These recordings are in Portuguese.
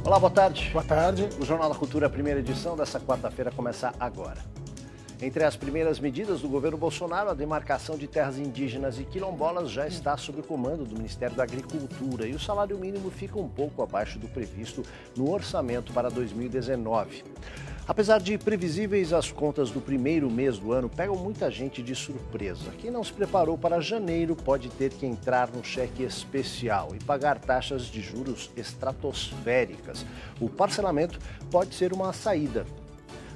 Olá, boa tarde. Boa tarde. O Jornal da Cultura, a primeira edição dessa quarta-feira, começa agora. Entre as primeiras medidas do governo Bolsonaro, a demarcação de terras indígenas e quilombolas já está sob o comando do Ministério da Agricultura e o salário mínimo fica um pouco abaixo do previsto no orçamento para 2019. Apesar de previsíveis, as contas do primeiro mês do ano pegam muita gente de surpresa. Quem não se preparou para janeiro pode ter que entrar no cheque especial e pagar taxas de juros estratosféricas. O parcelamento pode ser uma saída.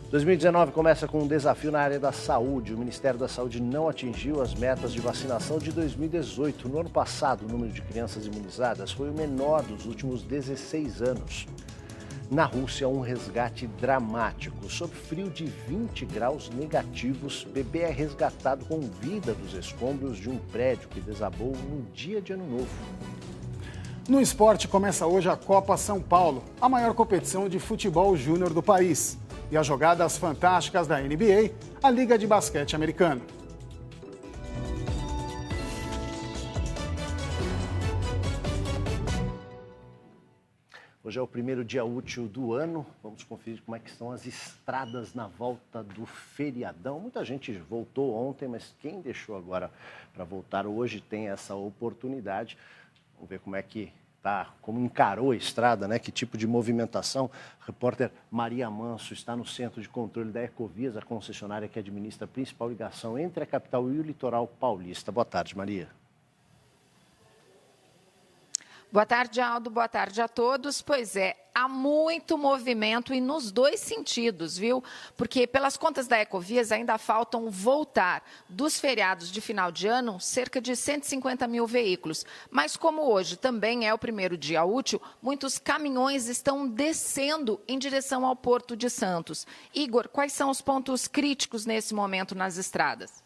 2019 começa com um desafio na área da saúde. O Ministério da Saúde não atingiu as metas de vacinação de 2018. No ano passado, o número de crianças imunizadas foi o menor dos últimos 16 anos. Na Rússia, um resgate dramático. Sob frio de 20 graus negativos, bebê é resgatado com vida dos escombros de um prédio que desabou no dia de Ano Novo. No esporte, começa hoje a Copa São Paulo, a maior competição de futebol júnior do país. E as jogadas fantásticas da NBA, a Liga de Basquete Americano. Hoje é o primeiro dia útil do ano. Vamos conferir como é que estão as estradas na volta do feriadão. Muita gente voltou ontem, mas quem deixou agora para voltar hoje tem essa oportunidade. Vamos ver como é que tá, como encarou a estrada, né? Que tipo de movimentação. A repórter Maria Manso está no centro de controle da Ecovias, a concessionária que administra a principal ligação entre a capital e o litoral paulista. Boa tarde, Maria. Boa tarde, Aldo. Boa tarde a todos. Pois é, há muito movimento e nos dois sentidos, viu? Porque pelas contas da Ecovias ainda faltam voltar dos feriados de final de ano cerca de 150 mil veículos. Mas como hoje também é o primeiro dia útil, muitos caminhões estão descendo em direção ao Porto de Santos. Igor, quais são os pontos críticos nesse momento nas estradas?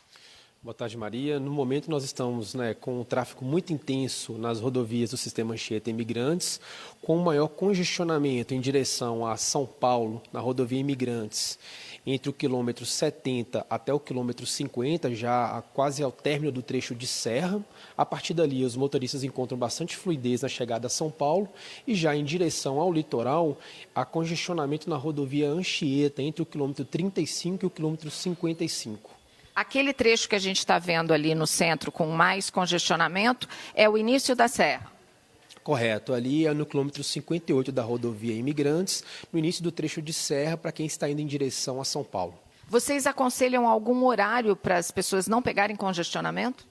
Boa tarde, Maria. No momento nós estamos com um tráfego muito intenso nas rodovias do sistema Anchieta Imigrantes, com maior congestionamento em direção a São Paulo, na rodovia Imigrantes, entre o quilômetro 70 até o quilômetro 50, já quase ao término do trecho de serra. A partir dali, os motoristas encontram bastante fluidez na chegada a São Paulo e já em direção ao litoral, há congestionamento na rodovia Anchieta, entre o quilômetro 35 e o quilômetro 55. Aquele trecho que a gente está vendo ali no centro com mais congestionamento é o início da serra. Correto, ali é no quilômetro 58 da rodovia Imigrantes, no início do trecho de serra para quem está indo em direção a São Paulo. Vocês aconselham algum horário para as pessoas não pegarem congestionamento?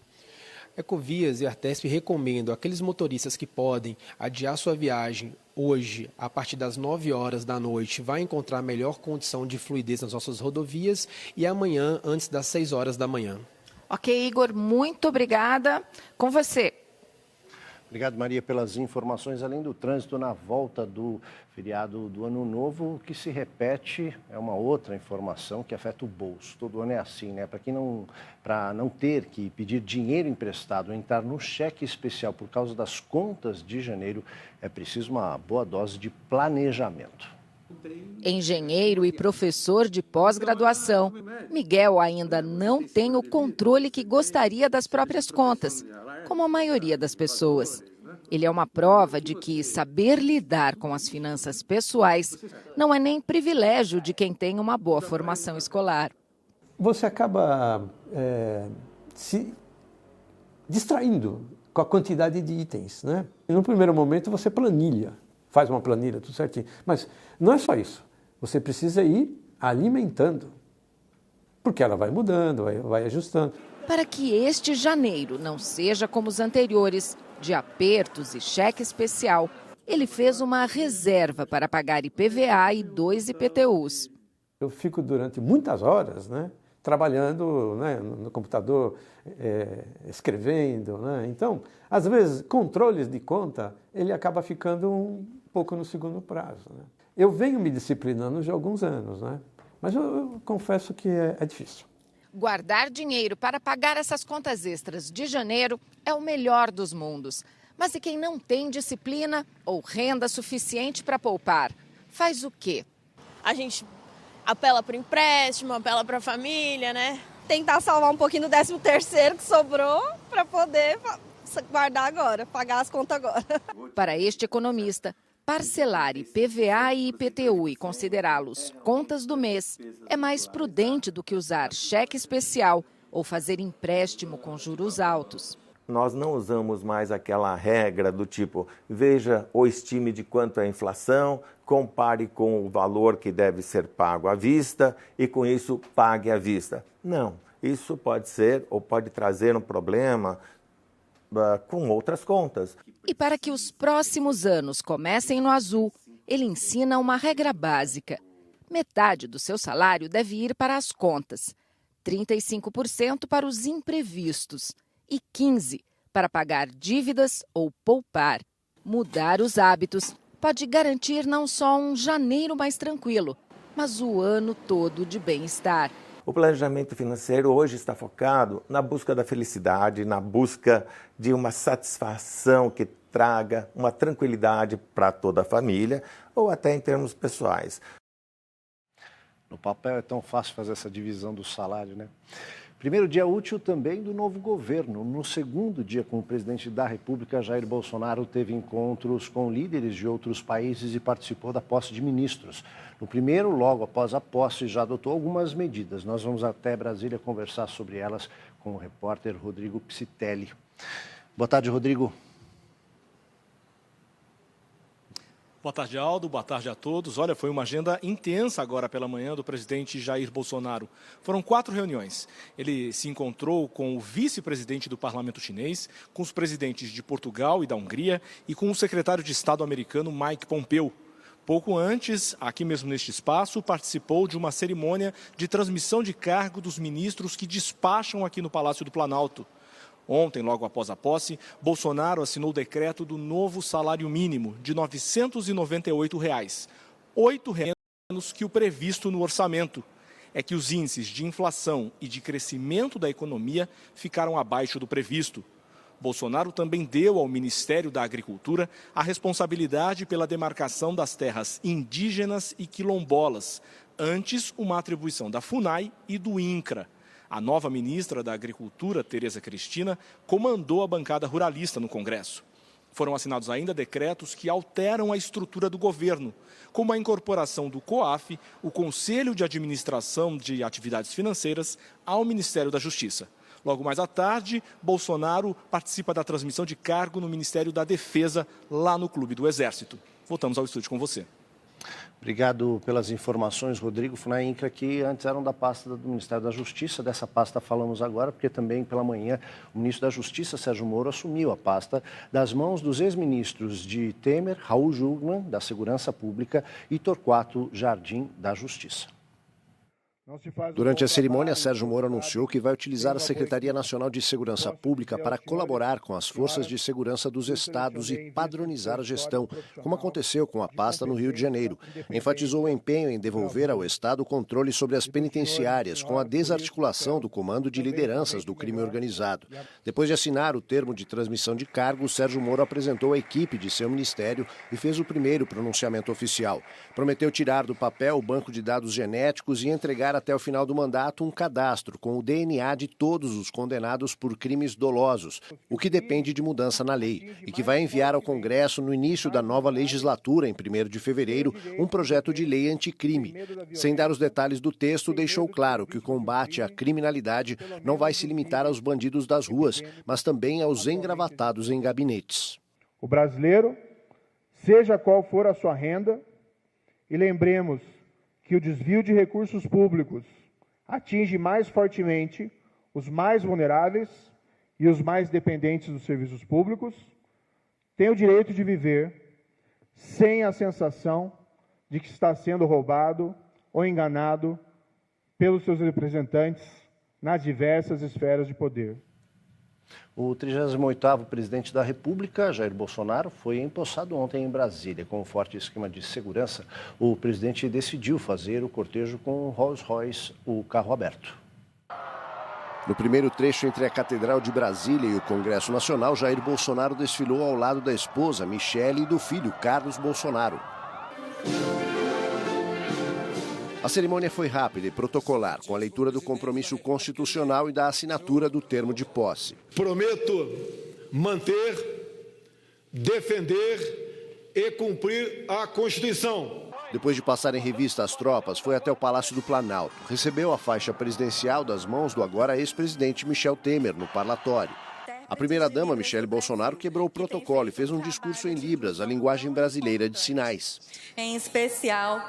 Ecovias e Artesp recomendam aqueles motoristas que podem adiar sua viagem hoje, a partir das 9 horas da noite, vai encontrar melhor condição de fluidez nas nossas rodovias e amanhã, antes das 6 horas da manhã. Ok, Igor, muito obrigada. Com você. Obrigado, Maria, pelas informações. Além do trânsito na volta do feriado do Ano Novo, o que se repete é uma outra informação que afeta o bolso. Todo ano é assim, né? Para não ter que pedir dinheiro emprestado ou entrar no cheque especial por causa das contas de janeiro, é preciso uma boa dose de planejamento. Engenheiro e professor de pós-graduação, Miguel ainda não tem o controle que gostaria das próprias contas, como a maioria das pessoas. Ele é uma prova de que saber lidar com as finanças pessoais não é nem privilégio de quem tem uma boa formação escolar. Você acaba se distraindo com a quantidade de itens, né? E no primeiro momento você faz uma planilha, tudo certinho. Mas não é só isso. Você precisa ir alimentando, porque ela vai mudando, vai ajustando. Para que este janeiro não seja como os anteriores, de apertos e cheque especial, ele fez uma reserva para pagar IPVA e 2 IPTUs. Eu fico durante muitas horas, trabalhando no computador, escrevendo. Então, às vezes, controles de conta, ele acaba ficando um pouco no segundo prazo. Eu venho me disciplinando já há alguns anos, mas eu confesso que é difícil. Guardar dinheiro para pagar essas contas extras de janeiro é o melhor dos mundos. Mas e quem não tem disciplina ou renda suficiente para poupar? Faz o quê? A gente apela para o empréstimo, apela para a família, Tentar salvar um pouquinho do 13º que sobrou para poder guardar agora, pagar as contas agora. Para este economista, Parcelar IPVA e IPTU e considerá-los contas do mês é mais prudente do que usar cheque especial ou fazer empréstimo com juros altos. Nós não usamos mais aquela regra do tipo, veja ou estime de quanto é a inflação, compare com o valor que deve ser pago à vista e com isso pague à vista. Não, isso pode ser ou pode trazer um problema com outras contas. E para que os próximos anos comecem no azul, ele ensina uma regra básica. Metade do seu salário deve ir para as contas, 35% para os imprevistos e 15% para pagar dívidas ou poupar. Mudar os hábitos pode garantir não só um janeiro mais tranquilo, mas o ano todo de bem-estar. O planejamento financeiro hoje está focado na busca da felicidade, na busca de uma satisfação que traga uma tranquilidade para toda a família ou até em termos pessoais. No papel é tão fácil fazer essa divisão do salário, né? Primeiro dia útil também do novo governo. No segundo dia, com o presidente da República, Jair Bolsonaro teve encontros com líderes de outros países e participou da posse de ministros. No primeiro, logo após a posse, já adotou algumas medidas. Nós vamos até Brasília conversar sobre elas com o repórter Rodrigo Psitelli. Boa tarde, Rodrigo. Boa tarde, Aldo. Boa tarde a todos. Olha, foi uma agenda intensa agora pela manhã do presidente Jair Bolsonaro. Foram 4 reuniões. Ele se encontrou com o vice-presidente do parlamento chinês, com os presidentes de Portugal e da Hungria e com o secretário de Estado americano Mike Pompeo. Pouco antes, aqui mesmo neste espaço, participou de uma cerimônia de transmissão de cargo dos ministros que despacham aqui no Palácio do Planalto. Ontem, logo após a posse, Bolsonaro assinou o decreto do novo salário mínimo de R$ 998, R$ menos que o previsto no orçamento. É que os índices de inflação e de crescimento da economia ficaram abaixo do previsto. Bolsonaro também deu ao Ministério da Agricultura a responsabilidade pela demarcação das terras indígenas e quilombolas, antes uma atribuição da FUNAI e do INCRA. A nova ministra da Agricultura, Tereza Cristina, comandou a bancada ruralista no Congresso. Foram assinados ainda decretos que alteram a estrutura do governo, como a incorporação do COAF, o Conselho de Administração de Atividades Financeiras, ao Ministério da Justiça. Logo mais à tarde, Bolsonaro participa da transmissão de cargo no Ministério da Defesa, lá no Clube do Exército. Voltamos ao estúdio com você. Obrigado pelas informações, Rodrigo. FUNAI e INCRA, que antes eram da pasta do Ministério da Justiça. Dessa pasta falamos agora, porque também pela manhã o ministro da Justiça, Sérgio Moro, assumiu a pasta das mãos dos ex-ministros de Temer, Raul Jungmann, da Segurança Pública, e Torquato Jardim, da Justiça. Durante a cerimônia, Sérgio Moro anunciou que vai utilizar a Secretaria Nacional de Segurança Pública para colaborar com as forças de segurança dos estados e padronizar a gestão, como aconteceu com a pasta no Rio de Janeiro. Enfatizou o empenho em devolver ao Estado o controle sobre as penitenciárias, com a desarticulação do comando de lideranças do crime organizado. Depois de assinar o termo de transmissão de cargo, Sérgio Moro apresentou a equipe de seu ministério e fez o primeiro pronunciamento oficial. Prometeu tirar do papel o banco de dados genéticos e entregar até o final do mandato um cadastro com o DNA de todos os condenados por crimes dolosos, o que depende de mudança na lei, e que vai enviar ao Congresso no início da nova legislatura, em 1º de fevereiro, um projeto de lei anticrime. Sem dar os detalhes do texto, deixou claro que o combate à criminalidade não vai se limitar aos bandidos das ruas, mas também aos engravatados em gabinetes. O brasileiro, seja qual for a sua renda, e lembremos que o desvio de recursos públicos atinge mais fortemente os mais vulneráveis e os mais dependentes dos serviços públicos, tem o direito de viver sem a sensação de que está sendo roubado ou enganado pelos seus representantes nas diversas esferas de poder. O 38º presidente da República, Jair Bolsonaro, foi empossado ontem em Brasília. Com um forte esquema de segurança, o presidente decidiu fazer o cortejo com o Rolls-Royce, o carro aberto. No primeiro trecho entre a Catedral de Brasília e o Congresso Nacional, Jair Bolsonaro desfilou ao lado da esposa, Michele, e do filho, Carlos Bolsonaro. A cerimônia foi rápida e protocolar, com a leitura do compromisso constitucional e da assinatura do termo de posse. Prometo manter, defender e cumprir a Constituição. Depois de passar em revista as tropas, foi até o Palácio do Planalto. Recebeu a faixa presidencial das mãos do agora ex-presidente Michel Temer no parlatório. A primeira-dama, Michele Bolsonaro, quebrou o protocolo e fez um discurso em Libras, a linguagem brasileira de sinais. Em especial,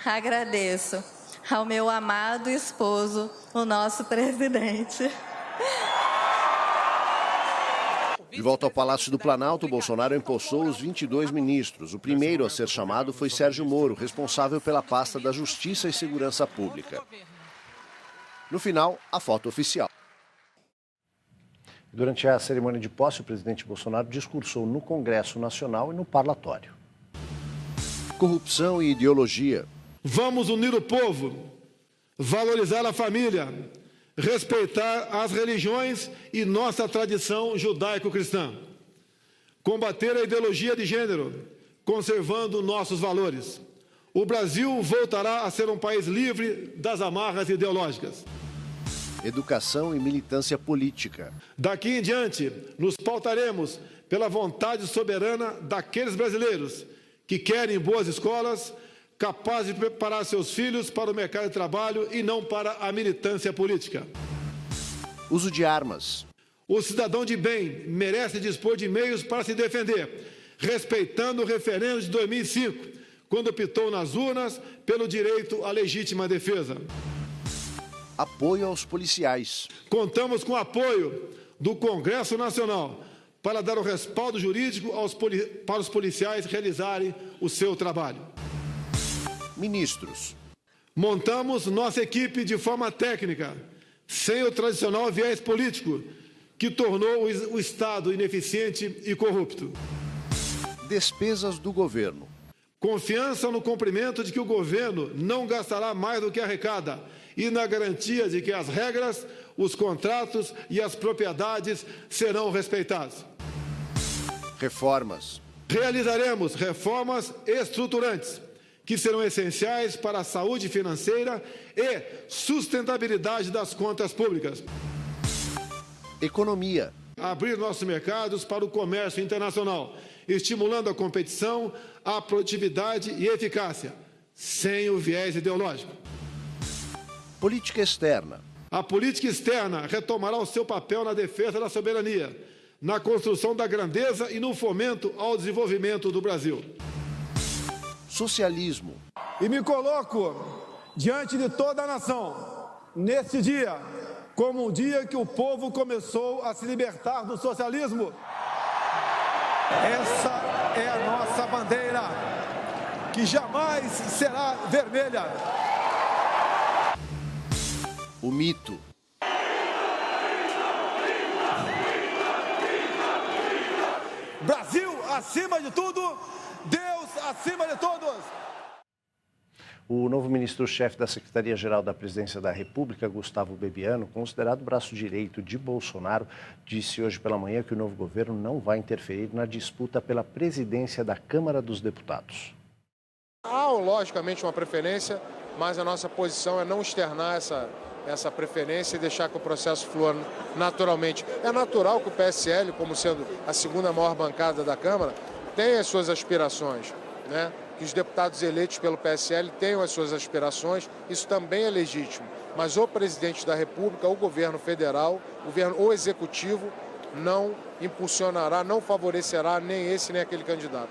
agradeço ao meu amado esposo, o nosso presidente. De volta ao Palácio do Planalto, Bolsonaro empossou os 22 ministros. O primeiro a ser chamado foi Sérgio Moro, responsável pela pasta da Justiça e Segurança Pública. No final, a foto oficial. Durante a cerimônia de posse, o presidente Bolsonaro discursou no Congresso Nacional e no parlatório. Corrupção e ideologia. Vamos unir o povo, valorizar a família, respeitar as religiões e nossa tradição judaico-cristã. Combater a ideologia de gênero, conservando nossos valores. O Brasil voltará a ser um país livre das amarras ideológicas. Educação e militância política. Daqui em diante, nos pautaremos pela vontade soberana daqueles brasileiros que querem boas escolas, capazes de preparar seus filhos para o mercado de trabalho e não para a militância política. Uso de armas. O cidadão de bem merece dispor de meios para se defender, respeitando o referendo de 2005, quando optou nas urnas pelo direito à legítima defesa. Apoio aos policiais. Contamos com o apoio do Congresso Nacional para dar o respaldo jurídico para os policiais realizarem o seu trabalho. Ministros. Montamos nossa equipe de forma técnica, sem o tradicional viés político, que tornou o Estado ineficiente e corrupto. Despesas do governo. Confiança no cumprimento de que o governo não gastará mais do que arrecada e na garantia de que as regras, os contratos e as propriedades serão respeitados. Reformas. Realizaremos reformas estruturantes, que serão essenciais para a saúde financeira e sustentabilidade das contas públicas. Economia. Abrir nossos mercados para o comércio internacional, estimulando a competição, a produtividade e eficácia, sem o viés ideológico. Política externa. A política externa retomará o seu papel na defesa da soberania, na construção da grandeza e no fomento ao desenvolvimento do Brasil. Socialismo. E me coloco diante de toda a nação, nesse dia, como um dia que o povo começou a se libertar do socialismo. Essa é a nossa bandeira, que jamais será vermelha. O mito. Brasil acima de tudo, Deus acima de todos. O novo ministro-chefe da Secretaria-Geral da Presidência da República, Gustavo Bebiano, considerado braço direito de Bolsonaro, disse hoje pela manhã que o novo governo não vai interferir na disputa pela presidência da Câmara dos Deputados. Há, logicamente, uma preferência, mas a nossa posição é não externar essa preferência e deixar que o processo flua naturalmente. É natural que o PSL, como sendo a segunda maior bancada da Câmara, tenha as suas aspirações, né? Que os deputados eleitos pelo PSL tenham as suas aspirações, isso também é legítimo. Mas o presidente da República, o governo federal, o executivo, não impulsionará, não favorecerá nem esse nem aquele candidato.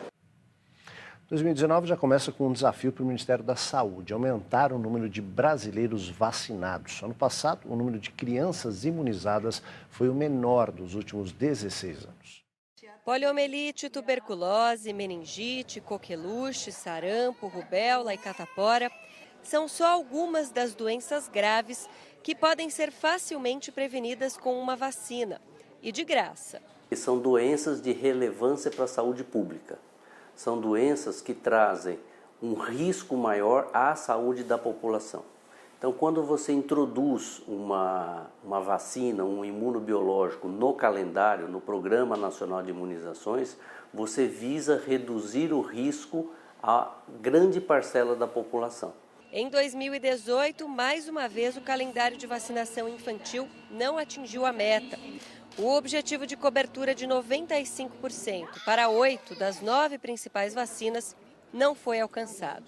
2019 já começa com um desafio para o Ministério da Saúde, aumentar o número de brasileiros vacinados. Ano passado, o número de crianças imunizadas foi o menor dos últimos 16 anos. Poliomielite, tuberculose, meningite, coqueluche, sarampo, rubéola e catapora são só algumas das doenças graves que podem ser facilmente prevenidas com uma vacina e de graça. São doenças de relevância para a saúde pública. São doenças que trazem um risco maior à saúde da população. Então, quando você introduz uma vacina, um imunobiológico no calendário, no Programa Nacional de Imunizações, você visa reduzir o risco a grande parcela da população. Em 2018, mais uma vez, o calendário de vacinação infantil não atingiu a meta. O objetivo de cobertura de 95% para 8 das 9 principais vacinas não foi alcançado.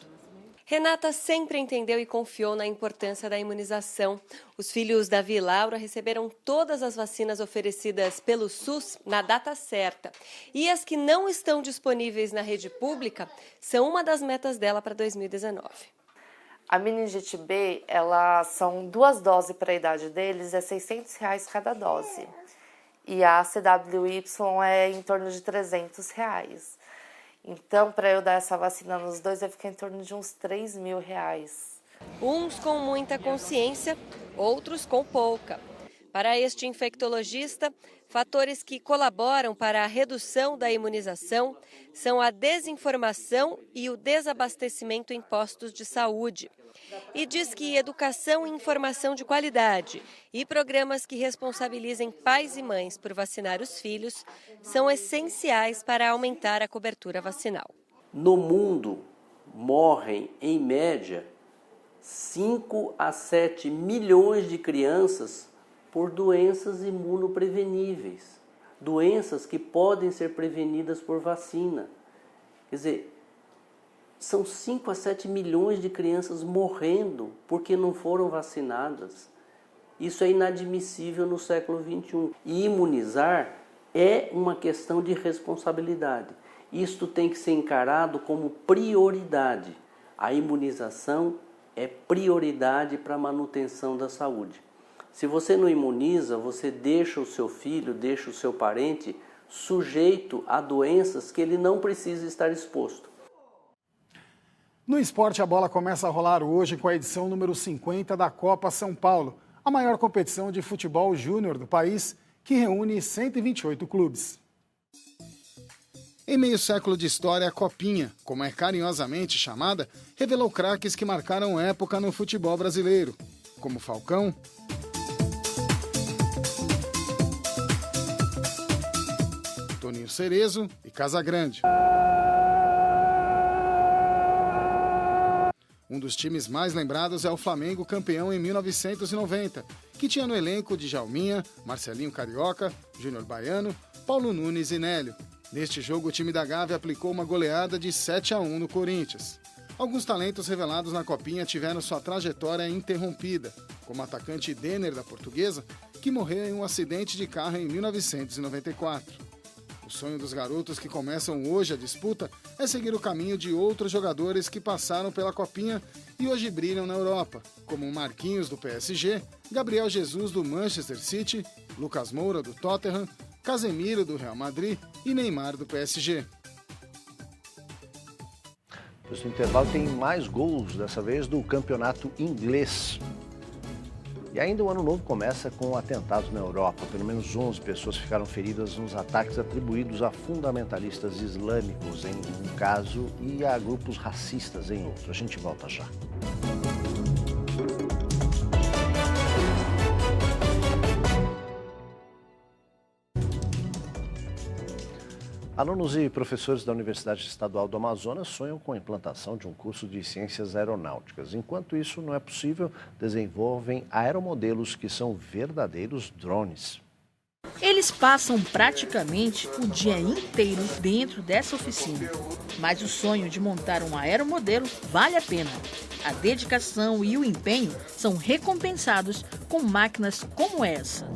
Renata sempre entendeu e confiou na importância da imunização. Os filhos Davi e Laura receberam todas as vacinas oferecidas pelo SUS na data certa. E as que não estão disponíveis na rede pública são uma das metas dela para 2019. A meningite B, são 2 doses para a idade deles, é R$600 cada dose. E a CWY é em torno de R$300. Então, para eu dar essa vacina nos dois, vai ficar em torno de uns R$3.000. Uns com muita consciência, outros com pouca. Para este infectologista, fatores que colaboram para a redução da imunização são a desinformação e o desabastecimento em postos de saúde. E diz que educação e informação de qualidade e programas que responsabilizem pais e mães por vacinar os filhos são essenciais para aumentar a cobertura vacinal. No mundo, morrem, em média, 5 a 7 milhões de crianças por doenças imunopreveníveis, doenças que podem ser prevenidas por vacina. Quer dizer, são 5 a 7 milhões de crianças morrendo porque não foram vacinadas. Isso é inadmissível no século XXI. E imunizar é uma questão de responsabilidade. Isto tem que ser encarado como prioridade. A imunização é prioridade para a manutenção da saúde. Se você não imuniza, você deixa o seu filho, deixa o seu parente sujeito a doenças que ele não precisa estar exposto. No esporte, a bola começa a rolar hoje com a edição número 50 da Copa São Paulo, a maior competição de futebol júnior do país, que reúne 128 clubes. Em meio século de história, a Copinha, como é carinhosamente chamada, revelou craques que marcaram época no futebol brasileiro, como Falcão, Toninho Cerezo e Casagrande. Um dos times mais lembrados é o Flamengo, campeão em 1990, que tinha no elenco Djalminha, Marcelinho Carioca, Júnior Baiano, Paulo Nunes e Nélio. Neste jogo, o time da Gávea aplicou uma goleada de 7-1 no Corinthians. Alguns talentos revelados na Copinha tiveram sua trajetória interrompida, como o atacante Denner da Portuguesa, que morreu em um acidente de carro em 1994. O sonho dos garotos que começam hoje a disputa é seguir o caminho de outros jogadores que passaram pela Copinha e hoje brilham na Europa, como Marquinhos do PSG, Gabriel Jesus do Manchester City, Lucas Moura do Tottenham, Casemiro do Real Madrid e Neymar do PSG. No intervalo tem mais gols, dessa vez do campeonato inglês. E ainda o ano novo começa com atentados na Europa. Pelo menos 11 pessoas ficaram feridas nos ataques atribuídos a fundamentalistas islâmicos em um caso e a grupos racistas em outro. A gente volta já. Alunos e professores da Universidade Estadual do Amazonas sonham com a implantação de um curso de ciências aeronáuticas. Enquanto isso não é possível, desenvolvem aeromodelos que são verdadeiros drones. Eles passam praticamente o dia inteiro dentro dessa oficina. Mas o sonho de montar um aeromodelo vale a pena. A dedicação e o empenho são recompensados com máquinas como essa.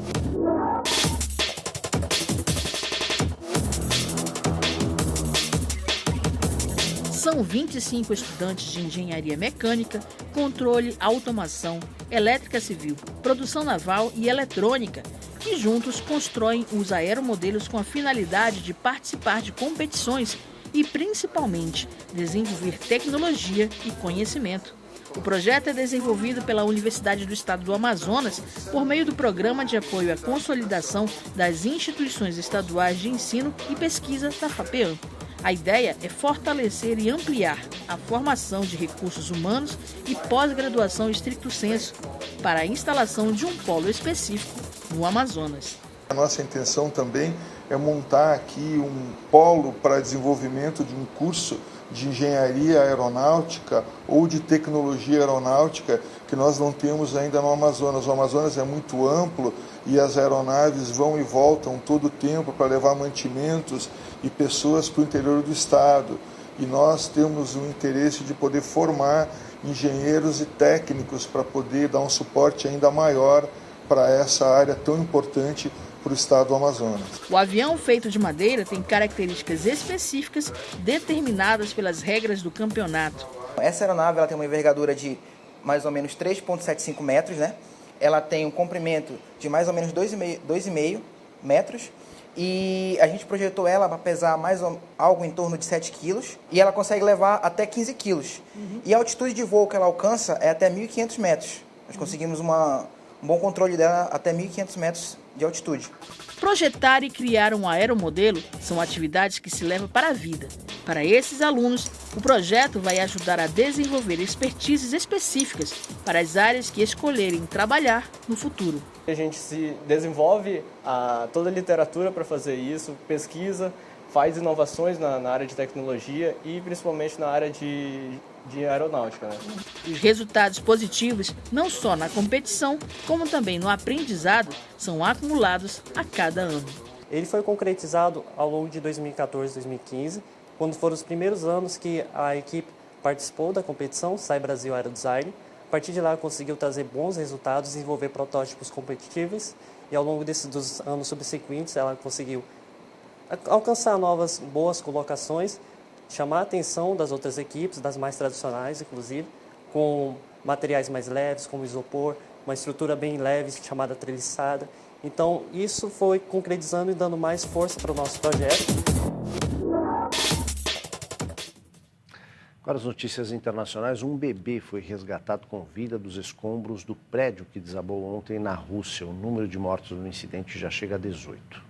São 25 estudantes de engenharia mecânica, controle, automação, elétrica civil, produção naval e eletrônica, que juntos constroem os aeromodelos com a finalidade de participar de competições e, principalmente, desenvolver tecnologia e conhecimento. O projeto é desenvolvido pela Universidade do Estado do Amazonas por meio do Programa de Apoio à Consolidação das Instituições Estaduais de Ensino e Pesquisa da FAPEAM. A ideia é fortalecer e ampliar a formação de recursos humanos e pós-graduação estricto sensu para a instalação de um polo específico no Amazonas. A nossa intenção também é montar aqui um polo para desenvolvimento de um curso de engenharia aeronáutica ou de tecnologia aeronáutica que nós não temos ainda no Amazonas. O Amazonas é muito amplo e as aeronaves vão e voltam todo o tempo para levar mantimentos e pessoas para o interior do estado. E nós temos o interesse de poder formar engenheiros e técnicos para poder dar um suporte ainda maior para essa área tão importante para o estado do Amazonas. O avião feito de madeira tem características específicas determinadas pelas regras do campeonato. Essa aeronave ela tem uma envergadura de mais ou menos 3,75 metros, né? Ela tem um comprimento de mais ou menos 2,5 metros. E a gente projetou ela para pesar algo em torno de 7 quilos e ela consegue levar até 15 quilos. E a altitude de voo que ela alcança é até 1.500 metros. Nós conseguimos um bom controle dela até 1.500 metros de altitude. Projetar e criar um aeromodelo são atividades que se levam para a vida. Para esses alunos, o projeto vai ajudar a desenvolver expertises específicas para as áreas que escolherem trabalhar no futuro. A gente se desenvolve toda a literatura para fazer isso, pesquisa, faz inovações na área de tecnologia e principalmente na área de aeronáutica. Né? Os resultados positivos, não só na competição, como também no aprendizado, são acumulados a cada ano. Ele foi concretizado ao longo de 2014 e 2015, quando foram os primeiros anos que a equipe participou da competição SAI Brasil Aerodesign. A partir de lá, conseguiu trazer bons resultados, desenvolver protótipos competitivos e ao longo dos anos subsequentes, ela conseguiu alcançar novas boas colocações, chamar a atenção das outras equipes, das mais tradicionais, inclusive, com materiais mais leves, como isopor, uma estrutura bem leve, chamada treliçada. Então, isso foi concretizando e dando mais força para o nosso projeto. Agora as notícias internacionais. Um bebê foi resgatado com vida dos escombros do prédio que desabou ontem na Rússia. O número de mortos no incidente já chega a 18.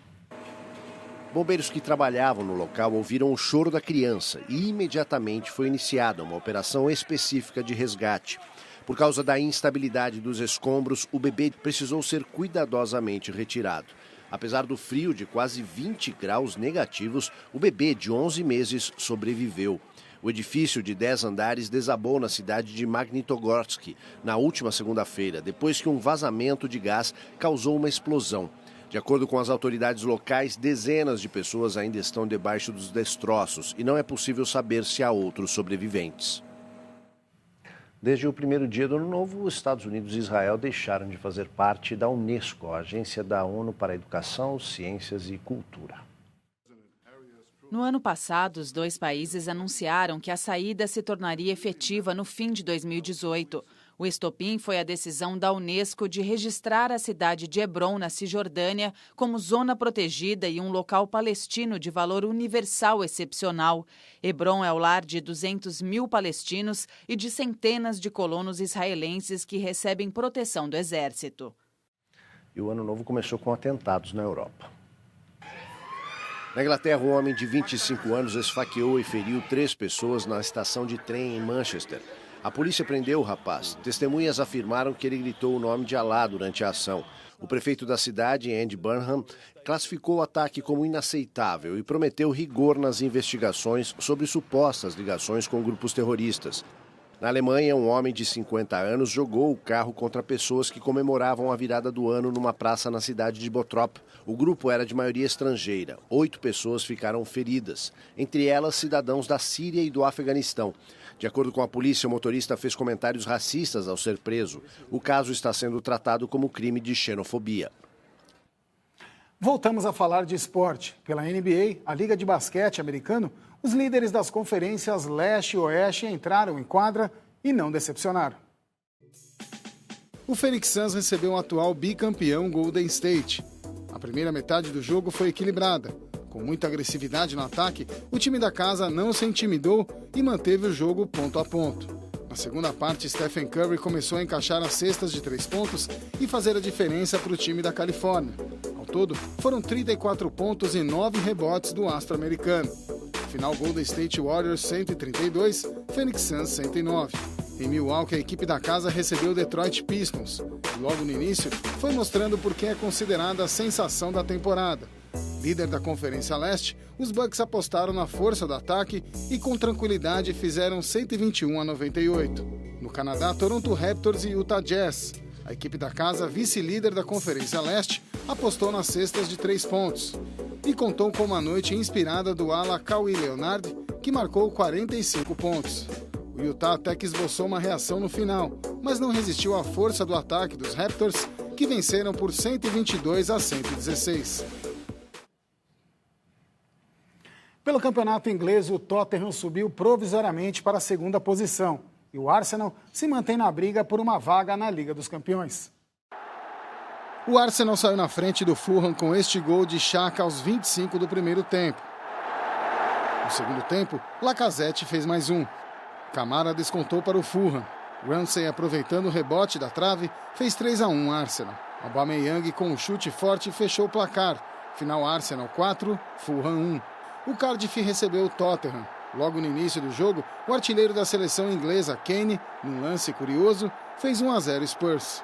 Bombeiros que trabalhavam no local ouviram o choro da criança e imediatamente foi iniciada uma operação específica de resgate. Por causa da instabilidade dos escombros, o bebê precisou ser cuidadosamente retirado. Apesar do frio de quase 20 graus negativos, o bebê de 11 meses sobreviveu. O edifício de 10 andares desabou na cidade de Magnitogorsk na última segunda-feira, depois que um vazamento de gás causou uma explosão. De acordo com as autoridades locais, dezenas de pessoas ainda estão debaixo dos destroços e não é possível saber se há outros sobreviventes. Desde o primeiro dia do Ano Novo, os Estados Unidos e Israel deixaram de fazer parte da Unesco, a agência da ONU para a Educação, Ciências e Cultura. No ano passado, os dois países anunciaram que a saída se tornaria efetiva no fim de 2018. O estopim foi a decisão da Unesco de registrar a cidade de Hebron, na Cisjordânia, como zona protegida e um local palestino de valor universal excepcional. Hebron é o lar de 200 mil palestinos e de centenas de colonos israelenses que recebem proteção do exército. E o Ano Novo começou com atentados na Europa. Na Inglaterra, um homem de 25 anos esfaqueou e feriu 3 pessoas na estação de trem em Manchester. A polícia prendeu o rapaz. Testemunhas afirmaram que ele gritou o nome de Alá durante a ação. O prefeito da cidade, Andy Burnham, classificou o ataque como inaceitável e prometeu rigor nas investigações sobre supostas ligações com grupos terroristas. Na Alemanha, um homem de 50 anos jogou o carro contra pessoas que comemoravam a virada do ano numa praça na cidade de Bottrop. O grupo era de maioria estrangeira. 8 pessoas ficaram feridas, entre elas cidadãos da Síria e do Afeganistão. De acordo com a polícia, o motorista fez comentários racistas ao ser preso. O caso está sendo tratado como crime de xenofobia. Voltamos a falar de esporte. Pela NBA, a Liga de Basquete americano, os líderes das conferências Leste e Oeste entraram em quadra e não decepcionaram. O Phoenix Suns recebeu um atual bicampeão Golden State. A primeira metade do jogo foi equilibrada. Com muita agressividade no ataque, o time da casa não se intimidou e manteve o jogo ponto a ponto. Na segunda parte, Stephen Curry começou a encaixar as cestas de 3 pontos e fazer a diferença para o time da Califórnia. Ao todo, foram 34 pontos e 9 rebotes do astro americano. No final, Golden State Warriors 132, Phoenix Suns 109. Em Milwaukee, a equipe da casa recebeu o Detroit Pistons. E logo no início, foi mostrando por que é considerada a sensação da temporada. Líder da Conferência Leste, os Bucks apostaram na força do ataque e com tranquilidade fizeram 121-98. No Canadá, Toronto Raptors e Utah Jazz. A equipe da casa, vice-líder da Conferência Leste, apostou nas cestas de 3 pontos e contou com uma noite inspirada do ala Kawhi Leonard, que marcou 45 pontos. O Utah até que esboçou uma reação no final, mas não resistiu à força do ataque dos Raptors, que venceram por 122-116. Pelo campeonato inglês, o Tottenham subiu provisoriamente para a segunda posição e o Arsenal se mantém na briga por uma vaga na Liga dos Campeões. O Arsenal saiu na frente do Fulham com este gol de Xhaka aos 25 do primeiro tempo. No segundo tempo, Lacazette fez mais um. Kamara descontou para o Fulham. Ramsey, aproveitando o rebote da trave, fez 3-1 Arsenal. Aubameyang, com um chute forte, fechou o placar. Final Arsenal 4, Fulham 1. O Cardiff recebeu o Tottenham. Logo no início do jogo, o artilheiro da seleção inglesa, Kane, num lance curioso, fez 1-0 Spurs.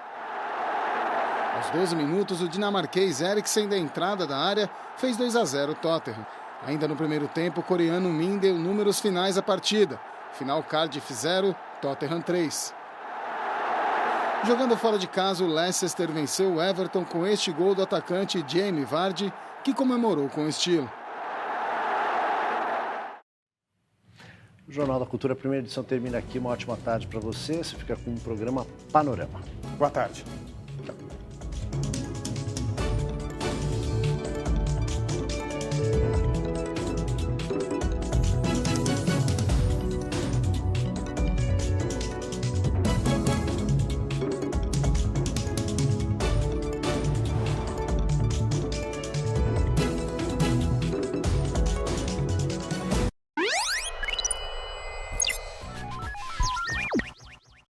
Aos 12 minutos, o dinamarquês Eriksen, da entrada da área, fez 2-0 Tottenham. Ainda no primeiro tempo, o coreano Min deu números finais à partida. Final Cardiff 0, Tottenham 3. Jogando fora de casa, o Leicester venceu o Everton com este gol do atacante Jamie Vardy, que comemorou com estilo. O Jornal da Cultura, a primeira edição termina aqui. Uma ótima tarde para você. Você fica com o programa Panorama. Boa tarde.